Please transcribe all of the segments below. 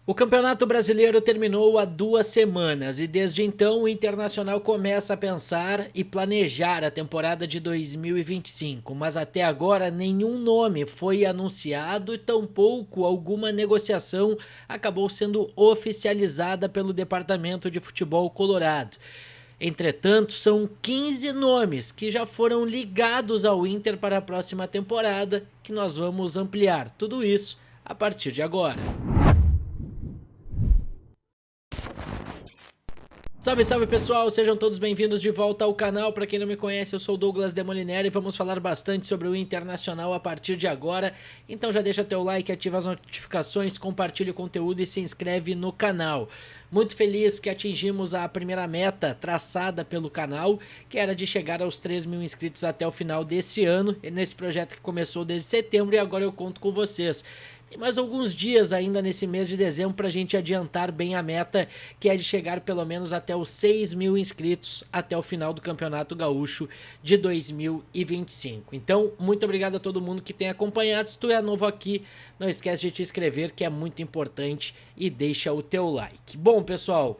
O Campeonato Brasileiro terminou há 2 semanas e desde então o Internacional começa a pensar e planejar a temporada de 2025, mas até agora nenhum nome foi anunciado e tampouco alguma negociação acabou sendo oficializada pelo Departamento de Futebol Colorado. Entretanto, são 15 nomes que já foram ligados ao Inter para a próxima temporada, que nós vamos ampliar tudo isso a partir de agora. Salve, salve pessoal, sejam todos bem-vindos de volta ao canal. Para quem não me conhece, eu sou o Douglas Demoliner e vamos falar bastante sobre o Internacional a partir de agora. Então já deixa teu like, ativa as notificações, compartilha o conteúdo e se inscreve no canal. Muito feliz que atingimos a primeira meta traçada pelo canal, que era de chegar aos 3.000 inscritos até o final desse ano, nesse projeto que começou desde setembro e agora eu conto com vocês. Tem mais alguns dias ainda nesse mês de dezembro para a gente adiantar bem a meta, que é de chegar pelo menos até os 6.000 inscritos até o final do Campeonato Gaúcho de 2025. Então, muito obrigado a todo mundo que tem acompanhado. Se tu é novo aqui, não esquece de te inscrever, que é muito importante, e deixa o teu like. Bom, pessoal,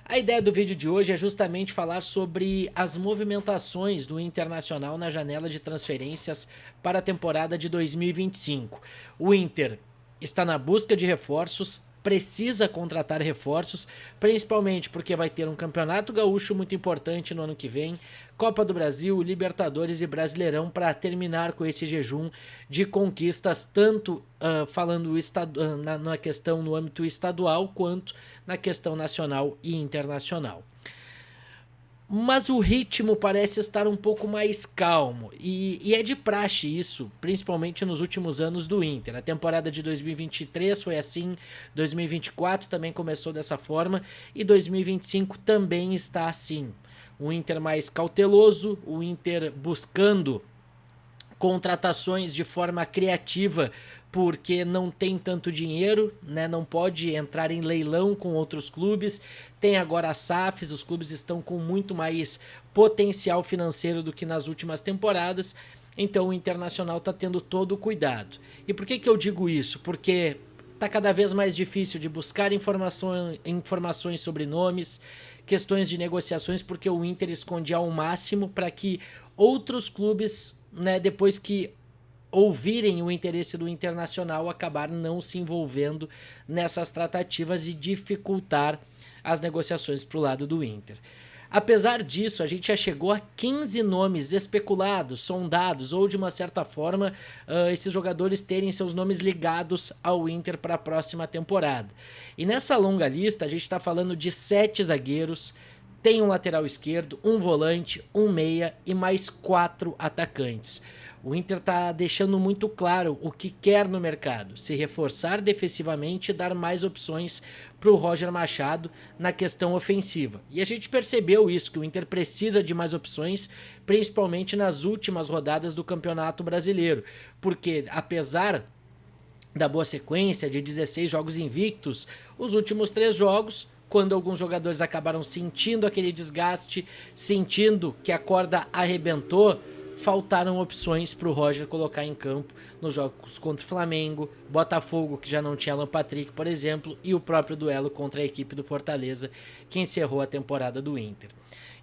a ideia do vídeo de hoje é justamente falar sobre as movimentações do Internacional na janela de transferências para a temporada de 2025. O Inter está na busca de reforços, precisa contratar reforços, principalmente porque vai ter um campeonato gaúcho muito importante no ano que vem, Copa do Brasil, Libertadores e Brasileirão para terminar com esse jejum de conquistas, tanto falando na questão no âmbito estadual, quanto na questão nacional e internacional. Mas o ritmo parece estar um pouco mais calmo, e é de praxe isso, principalmente nos últimos anos do Inter. A temporada de 2023 foi assim, 2024 também começou dessa forma, e 2025 também está assim. O Inter mais cauteloso, o Inter buscando contratações de forma criativa, porque não tem tanto dinheiro, né? Não pode entrar em leilão com outros clubes. Tem agora as SAFs, os clubes estão com muito mais potencial financeiro do que nas últimas temporadas, então o Internacional está tendo todo o cuidado. E por que eu digo isso? Porque está cada vez mais difícil de buscar informações sobre nomes, questões de negociações, porque o Inter esconde ao máximo para que outros clubes, né, depois que ouvirem o interesse do Internacional, acabar não se envolvendo nessas tratativas e dificultar as negociações para o lado do Inter. Apesar disso, a gente já chegou a 15 nomes especulados, sondados, ou de uma certa forma, esses jogadores terem seus nomes ligados ao Inter para a próxima temporada. E nessa longa lista, a gente está falando de 7 zagueiros, tem um lateral esquerdo, um volante, um meia e mais 4 atacantes. O Inter está deixando muito claro o que quer no mercado: se reforçar defensivamente e dar mais opções para o Roger Machado na questão ofensiva. E a gente percebeu isso, que o Inter precisa de mais opções, principalmente nas últimas rodadas do Campeonato Brasileiro, porque apesar da boa sequência de 16 jogos invictos, os últimos 3 jogos, quando alguns jogadores acabaram sentindo aquele desgaste, sentindo que a corda arrebentou, faltaram opções para o Roger colocar em campo nos jogos contra o Flamengo, Botafogo, que já não tinha Alan Patrick, por exemplo, e o próprio duelo contra a equipe do Fortaleza, que encerrou a temporada do Inter.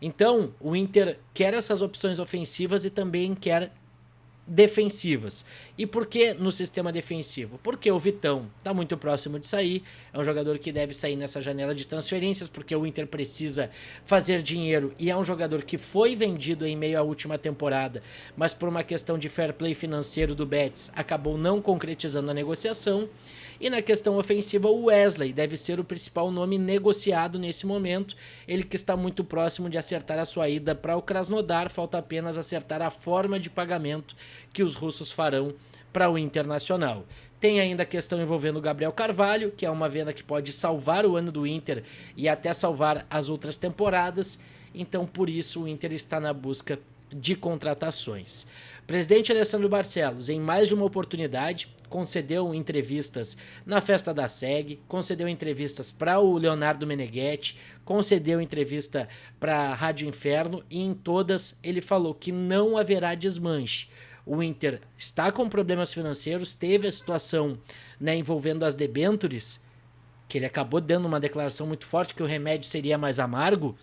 Então, o Inter quer essas opções ofensivas e também quer defensivas. E por que no sistema defensivo? Porque o Vitão está muito próximo de sair, é um jogador que deve sair nessa janela de transferências, porque o Inter precisa fazer dinheiro, e é um jogador que foi vendido em meio à última temporada, mas por uma questão de fair play financeiro do Betis, acabou não concretizando a negociação. E na questão ofensiva, o Wesley deve ser o principal nome negociado nesse momento, ele que está muito próximo de acertar a sua ida para o Krasnodar, falta apenas acertar a forma de pagamento que os russos farão para o Internacional. Tem ainda a questão envolvendo o Gabriel Carvalho, que é uma venda que pode salvar o ano do Inter e até salvar as outras temporadas, então por isso o Inter está na busca de contratações. O presidente Alessandro Barcelos, em mais de uma oportunidade, concedeu entrevistas na festa da SEG, concedeu entrevistas para o Leonardo Meneghetti, concedeu entrevista para a Rádio Inferno, e em todas ele falou que não haverá desmanche. O Inter está com problemas financeiros, teve a situação, né, envolvendo as debêntures, que ele acabou dando uma declaração muito forte que o remédio seria mais amargo,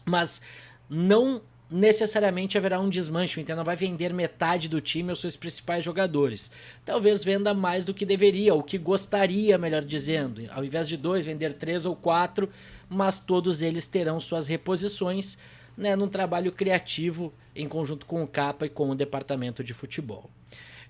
mas não necessariamente haverá um desmanche. O Inter não vai vender metade do time aos seus principais jogadores. Talvez venda mais do que deveria, ou que gostaria, melhor dizendo. Ao invés de 2, vender 3 ou 4, mas todos eles terão suas reposições, né, num trabalho criativo em conjunto com o Capa e com o departamento de futebol.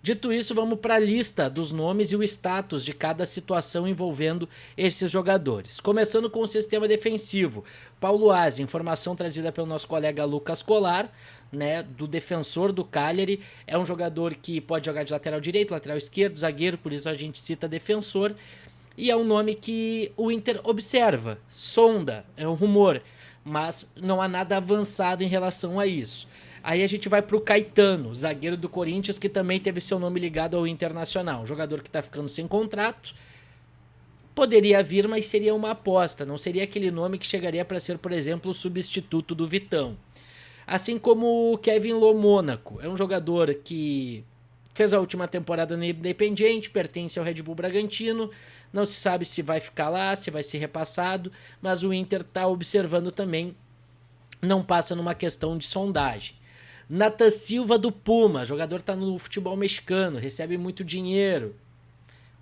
Dito isso, vamos para a lista dos nomes e o status de cada situação envolvendo esses jogadores. Começando com o sistema defensivo. Paulo Aze, informação trazida pelo nosso colega Lucas Colar, né, do defensor do Cagliari. É um jogador que pode jogar de lateral direito, lateral esquerdo, zagueiro, por isso a gente cita defensor. E é um nome que o Inter observa, sonda, é um rumor, mas não há nada avançado em relação a isso. Aí a gente vai pro Caetano, zagueiro do Corinthians, que também teve seu nome ligado ao Internacional. Um jogador que tá ficando sem contrato. Poderia vir, mas seria uma aposta. Não seria aquele nome que chegaria para ser, por exemplo, o substituto do Vitão. Assim como o Kevin Lomônaco. É um jogador que fez a última temporada no Independiente, pertence ao Red Bull Bragantino. Não se sabe se vai ficar lá, se vai ser repassado, mas o Inter tá observando também. Não passa numa questão de sondagem. Nathan Silva do Puma, jogador está no futebol mexicano, recebe muito dinheiro.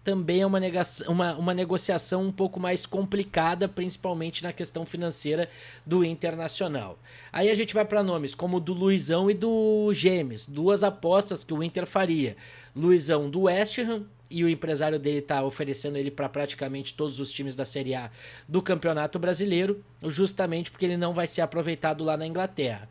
Também é uma negociação um pouco mais complicada, principalmente na questão financeira do Internacional. Aí a gente vai para nomes como o do Luizão e do Gemes, duas apostas que o Inter faria. Luizão do West Ham, e o empresário dele está oferecendo ele para praticamente todos os times da Série A do Campeonato Brasileiro, justamente porque ele não vai ser aproveitado lá na Inglaterra.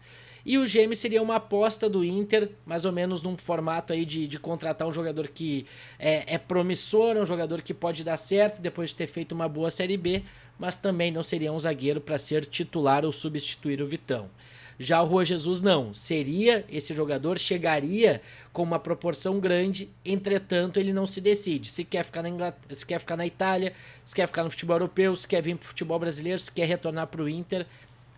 E o Gêmeos seria uma aposta do Inter, mais ou menos num formato aí de contratar um jogador que é promissor, um jogador que pode dar certo depois de ter feito uma boa Série B, mas também não seria um zagueiro para ser titular ou substituir o Vitão. Já o Rua Jesus não, seria esse jogador, chegaria com uma proporção grande, entretanto ele não se decide, se quer ficar na Inglaterra, se quer ficar na Itália, se quer ficar no futebol europeu, se quer vir para o futebol brasileiro, se quer retornar para o Inter.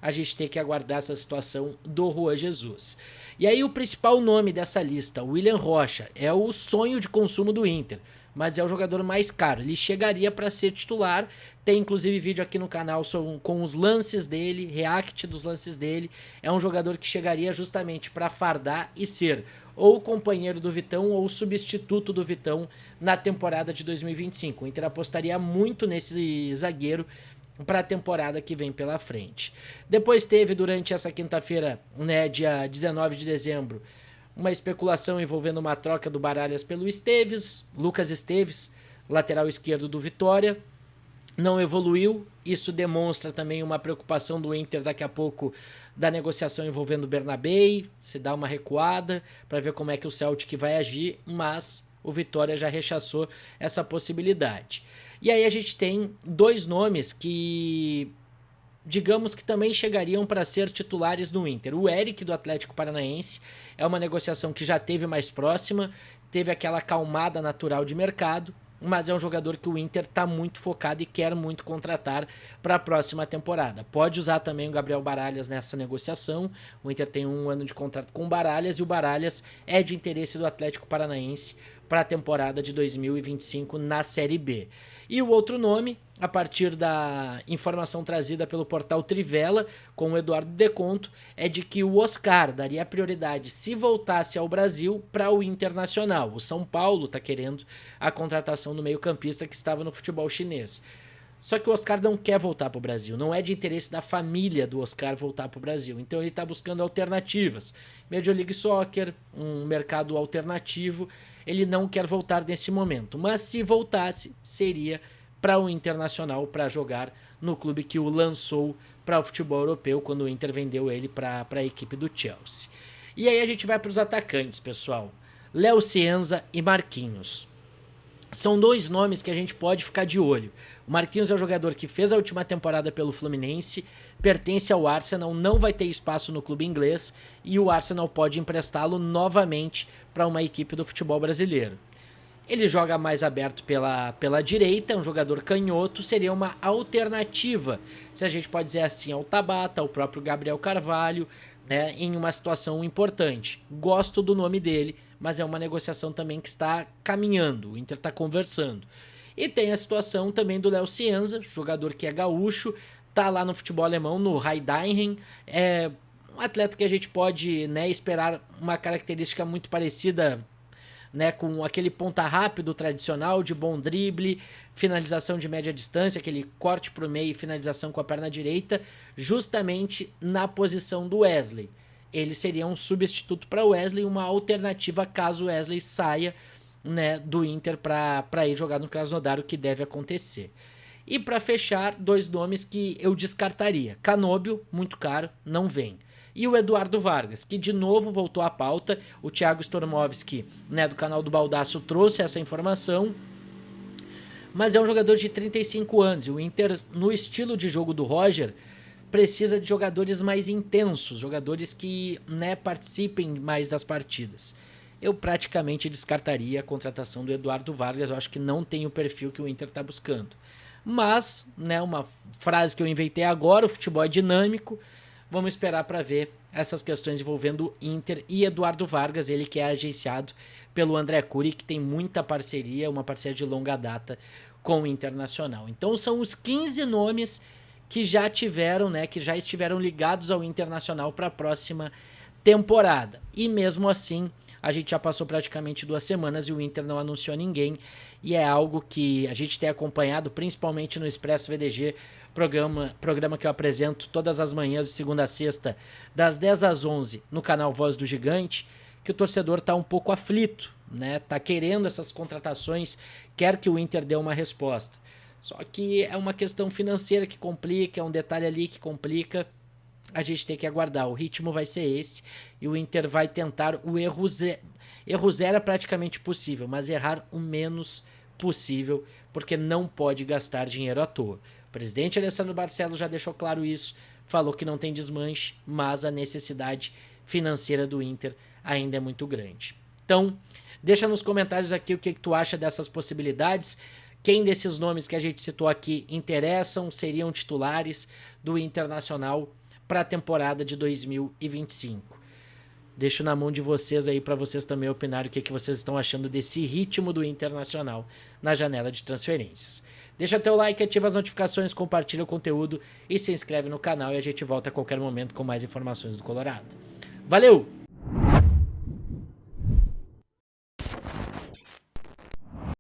A gente tem que aguardar essa situação do Rua Jesus. E aí o principal nome dessa lista, William Rocha, é o sonho de consumo do Inter, mas é o jogador mais caro. Ele chegaria para ser titular, tem inclusive vídeo aqui no canal com os lances dele, react dos lances dele. É um jogador que chegaria justamente para fardar e ser ou companheiro do Vitão ou substituto do Vitão na temporada de 2025. O Inter apostaria muito nesse zagueiro para a temporada que vem pela frente. Depois teve durante essa quinta-feira, né, dia 19 de dezembro, uma especulação envolvendo uma troca do Baralhas pelo Esteves, Lucas Esteves, lateral esquerdo do Vitória. Não evoluiu, isso demonstra também uma preocupação do Inter daqui a pouco da negociação envolvendo o Bernabei, se dá uma recuada para ver como é que o Celtic vai agir, mas o Vitória já rechaçou essa possibilidade. E aí a gente tem dois nomes que, digamos que também chegariam para ser titulares no Inter. O Eric, do Atlético Paranaense, é uma negociação que já teve mais próxima, teve aquela acalmada natural de mercado, mas é um jogador que o Inter está muito focado e quer muito contratar para a próxima temporada. Pode usar também o Gabriel Baralhas nessa negociação. O Inter tem 1 ano de contrato com o Baralhas e o Baralhas é de interesse do Atlético Paranaense para a temporada de 2025 na Série B. E o outro nome, a partir da informação trazida pelo portal Trivela, com o Eduardo Deconto, é de que o Oscar daria prioridade, se voltasse ao Brasil, para o Internacional. O São Paulo está querendo a contratação do meio-campista que estava no futebol chinês. Só que o Oscar não quer voltar para o Brasil, não é de interesse da família do Oscar voltar para o Brasil. Então ele está buscando alternativas. Major League Soccer, um mercado alternativo, ele não quer voltar nesse momento. Mas se voltasse, seria para o Internacional, para jogar no clube que o lançou para o futebol europeu, quando o Inter vendeu ele para a equipe do Chelsea. E aí a gente vai para os atacantes, pessoal. Léo Cienza e Marquinhos. São dois nomes que a gente pode ficar de olho. O Marquinhos é o jogador que fez a última temporada pelo Fluminense, pertence ao Arsenal, não vai ter espaço no clube inglês e o Arsenal pode emprestá-lo novamente para uma equipe do futebol brasileiro. Ele joga mais aberto pela direita, é um jogador canhoto, seria uma alternativa, se a gente pode dizer assim, ao Tabata, ao próprio Gabriel Carvalho, né, em uma situação importante. Gosto do nome dele, mas é uma negociação também que está caminhando, o Inter está conversando. E tem a situação também do Léo Cienza, jogador que é gaúcho, tá lá no futebol alemão, no Heidenheim, é um atleta que a gente pode, né, esperar uma característica muito parecida, né, com aquele ponta rápido tradicional de bom drible, finalização de média distância, aquele corte para o meio e finalização com a perna direita, justamente na posição do Wesley. Ele seria um substituto para o Wesley, uma alternativa caso o Wesley saia, né, do Inter para ir jogar no Krasnodar, o que deve acontecer. E para fechar, 2 nomes que eu descartaria. Canóbio, muito caro, não vem. E o Eduardo Vargas, que de novo voltou à pauta. O Thiago Stormovski, né, do canal do Baldaço, trouxe essa informação. Mas é um jogador de 35 anos. E o Inter, no estilo de jogo do Roger, precisa de jogadores mais intensos, jogadores que, né, participem mais das partidas. Eu praticamente descartaria a contratação do Eduardo Vargas. Eu acho que não tem o perfil que o Inter está buscando. Mas, né, uma frase que eu inventei agora, o futebol é dinâmico. Vamos esperar para ver essas questões envolvendo Inter e Eduardo Vargas, ele que é agenciado pelo André Curi, que tem muita parceria, uma parceria de longa data com o Internacional. Então são os 15 nomes que já tiveram, né, que já estiveram ligados ao Internacional para a próxima temporada. E mesmo assim, a gente já passou praticamente 2 semanas e o Inter não anunciou ninguém, e é algo que a gente tem acompanhado, principalmente no Expresso VDG, programa que eu apresento todas as manhãs de segunda a sexta, das 10 às 11, no canal Voz do Gigante, que o torcedor está um pouco aflito, né? Tá querendo essas contratações, quer que o Inter dê uma resposta. Só que é uma questão financeira que complica, é um detalhe ali que complica. A gente tem que aguardar. O ritmo vai ser esse e o Inter vai tentar o erro zero. Erro zero é praticamente possível, mas errar o menos possível, porque não pode gastar dinheiro à toa. O presidente Alessandro Barcelos já deixou claro isso, falou que não tem desmanche, mas a necessidade financeira do Inter ainda é muito grande. Então, deixa nos comentários aqui o que tu acha dessas possibilidades. Quem desses nomes que a gente citou aqui interessam, seriam titulares do Internacional para a temporada de 2025. Deixo na mão de vocês aí para vocês também opinarem o que vocês estão achando desse ritmo do Internacional na janela de transferências. Deixa teu like, ativa as notificações, compartilha o conteúdo e se inscreve no canal e a gente volta a qualquer momento com mais informações do Colorado. Valeu!